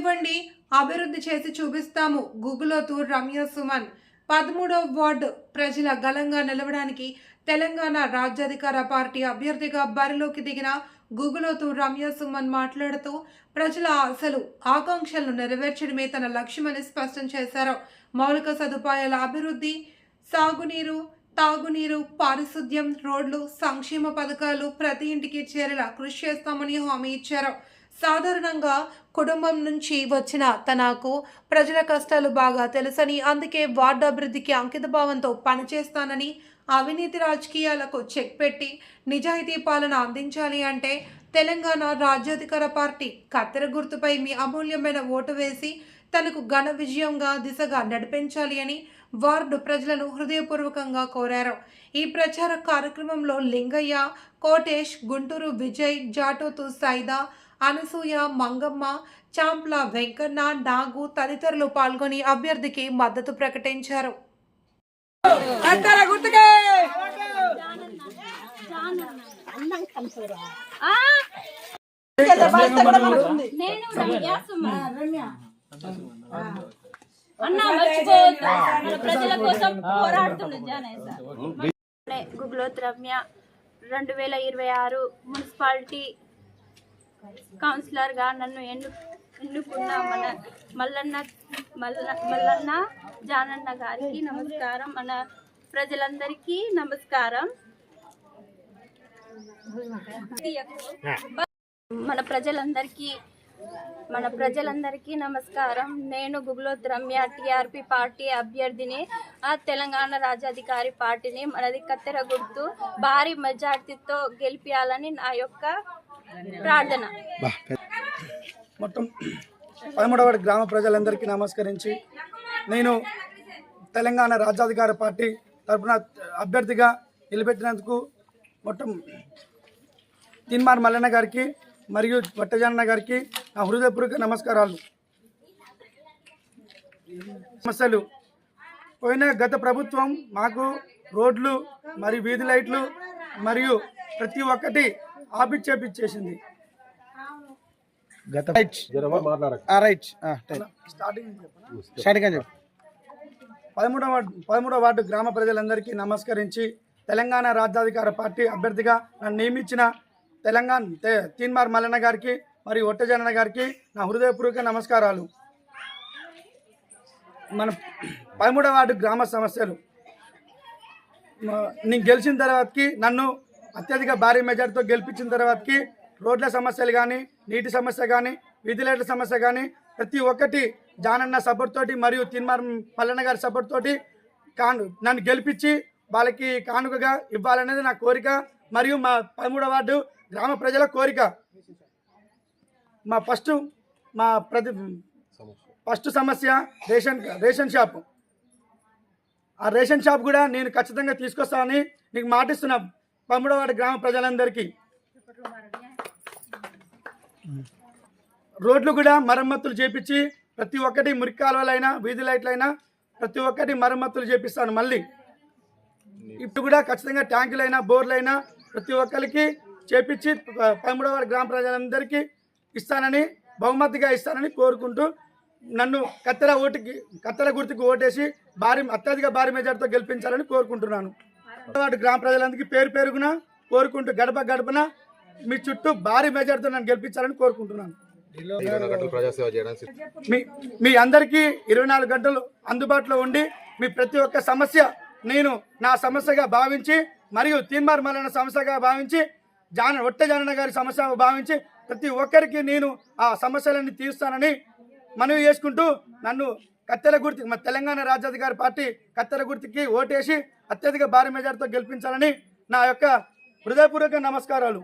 ఇవ్వండి, అభివృద్ధి చేసి చూపిస్తాము. గుగులోతు రమ్య సుమన్ 13వ వార్డు ప్రజల గలంగా నిలవడానికి తెలంగాణ రాజ్యాధికార పార్టీ అభ్యర్థిగా బరిలోకి దిగిన గుగులోతు రమ్య సుమన్ మాట్లాడుతూ ప్రజల ఆశలు ఆకాంక్షలను నెరవేర్చడమే తన లక్ష్యమని స్పష్టం చేశారు. మౌలిక సదుపాయాల అభివృద్ధి, సాగునీరు, తాగునీరు, పారిశుద్ధ్యం, రోడ్లు, సంక్షేమ పథకాలు ప్రతి ఇంటికి చేరేలా కృషి చేస్తామని హామీ ఇచ్చారు. సాధారణంగా కుటుంబం నుంచి వచ్చిన తనకు ప్రజల కష్టాలు బాగా తెలుసని, అందుకే వార్డు అభివృద్ధికి అంకితభావంతో పనిచేస్తానని, అవినీతి రాజకీయాలకు చెక్ పెట్టి నిజాయితీ పాలన అందించాలి అంటే తెలంగాణ రాజ్యాధికార పార్టీ కత్తెర గుర్తుపై మీ అమూల్యమైన ఓటు వేసి తనకు ఘన విజయంగా దిశగా నడిపించాలి అని వార్డు ప్రజలను హృదయపూర్వకంగా కోరారు. ఈ ప్రచార కార్యక్రమంలో లింగయ్య, కోటేష్, గుంటూరు విజయ్, జాటోతు సైదా, అనసూయ, మంగమ్మ, చాంప్ల వెంకన్న, నాగు తదితరులు పాల్గొని అభ్యర్థికి మద్దతు ప్రకటించారు. గుగులోతు రమ్య 2026 మున్సిపాలిటీ కౌన్సిలర్గా నన్ను ఎన్నుకున్న మన మల్లన్న జానన్న గారికి నమస్కారం. మన ప్రజలందరికీ నమస్కారం. మన ప్రజలందరికీ నమస్కారం. నేను గుగులోతు రమ్య టీఆర్పీ పార్టీ అభ్యర్థిని, తెలంగాణ రాజ్యాధికారి పార్టీని. మనది కత్తెర గుర్తు. భారీ మెజార్టీతో గెలిపించాలని నా యొక్క ప్రార్థన. మొత్తం 13వ వార్డు గ్రామ ప్రజలందరికీ నమస్కరించి, నేను తెలంగాణ రాజ్యాధికార పార్టీ తరఫున అభ్యర్థిగా నిలబెట్టినందుకు మొత్తం తీన్మార్ మల్లన్న గారికి మరియు వట్టజానన్న గారికి నా హృదయపూర్వక నమస్కారాలు. సమస్యలు పోయిన గత ప్రభుత్వం మాకు రోడ్లు మరియు వీధి లైట్లు మరియు ప్రతి ఒక్కటి చేపించేసింది. 13వ వార్డు గ్రామ ప్రజలందరికీ నమస్కరించి, తెలంగాణ రాజ్యాధికార పార్టీ అభ్యర్థిగా నన్ను నియమించిన తీన్మార్ మల్లన్న గారికి మరియు వట్టజానన్న గారికి నా హృదయపూర్వక నమస్కారాలు. మన 13వ వార్డు గ్రామ సమస్యలు నేను గెలిచిన తర్వాతకి, నన్ను అత్యధిక భారీ మెజార్టీతో గెలిపించిన తర్వాతకి రోడ్ల సమస్యలు కానీ, నీటి సమస్య కానీ, వీధి లైట్ల సమస్య కానీ ప్రతి ఒక్కటి జానన్న సపోర్ట్ తోటి మరియు తీన్మార్ మల్లన్న గారి సపోర్ట్ తోటి నన్ను గెలిపించి వాళ్ళకి కానుకగా ఇవ్వాలనేది నా కోరిక మరియు మా 13వ వార్డు గ్రామ ప్రజల కోరిక. మా ఫస్ట్ సమస్య రేషన్ షాప్. ఆ రేషన్ షాప్ కూడా నేను ఖచ్చితంగా తీసుకొస్తానని నీకు మాటిస్తున్నా 13వ వార్డు గ్రామ ప్రజలందరికీ. రోడ్లు కూడా మరమ్మతులు చేపించి ప్రతి ఒక్కటి మురికి కాలువలైనా వీధి లైట్లైనా ప్రతి ఒక్కటి మరమ్మతులు చేపిస్తాను. మళ్ళీ ఇప్పుడు కూడా ఖచ్చితంగా ట్యాంకులైనా బోర్లైనా ప్రతి ఒక్కరికి చేపించి 13వ వార్డు గ్రామ ప్రజలందరికీ ఇస్తానని, బహుమతిగా ఇస్తానని కోరుకుంటూ నన్ను కత్తెర గుర్తుకు ఓటేసి అత్యధిక భారీ మెజార్టీతో గెలిపించాలని కోరుకుంటున్నాను. వార్డు గ్రామ ప్రజలందరికీ పేరు పేరుగున కోరుకుంటూ గడప గడపన మీ చుట్టూ భారీ మెజార్టీతో నన్ను గెలిపించాలని కోరుకుంటున్నాను. మీ అందరికీ 24 గంటలు అందుబాటులో ఉండి మీ ప్రతి ఒక్క సమస్య నేను నా సమస్యగా భావించి మరియు తీన్మార్ మల్లన్న సమస్యగా భావించి వట్టజానన్న గారి సమస్యగా భావించి ప్రతి ఒక్కరికి నేను ఆ సమస్యలన్నీ తీరుస్తానని మనవి చేసుకుంటూ నన్ను కత్తెర గుర్తు మా తెలంగాణ రాజ్యాధికార పార్టీ కత్తెర గుర్తుకి ఓటేసి అత్యధిక భారీ మెజార్టీతో గెలిపించాలని నా యొక్క హృదయపూర్వక నమస్కారాలు.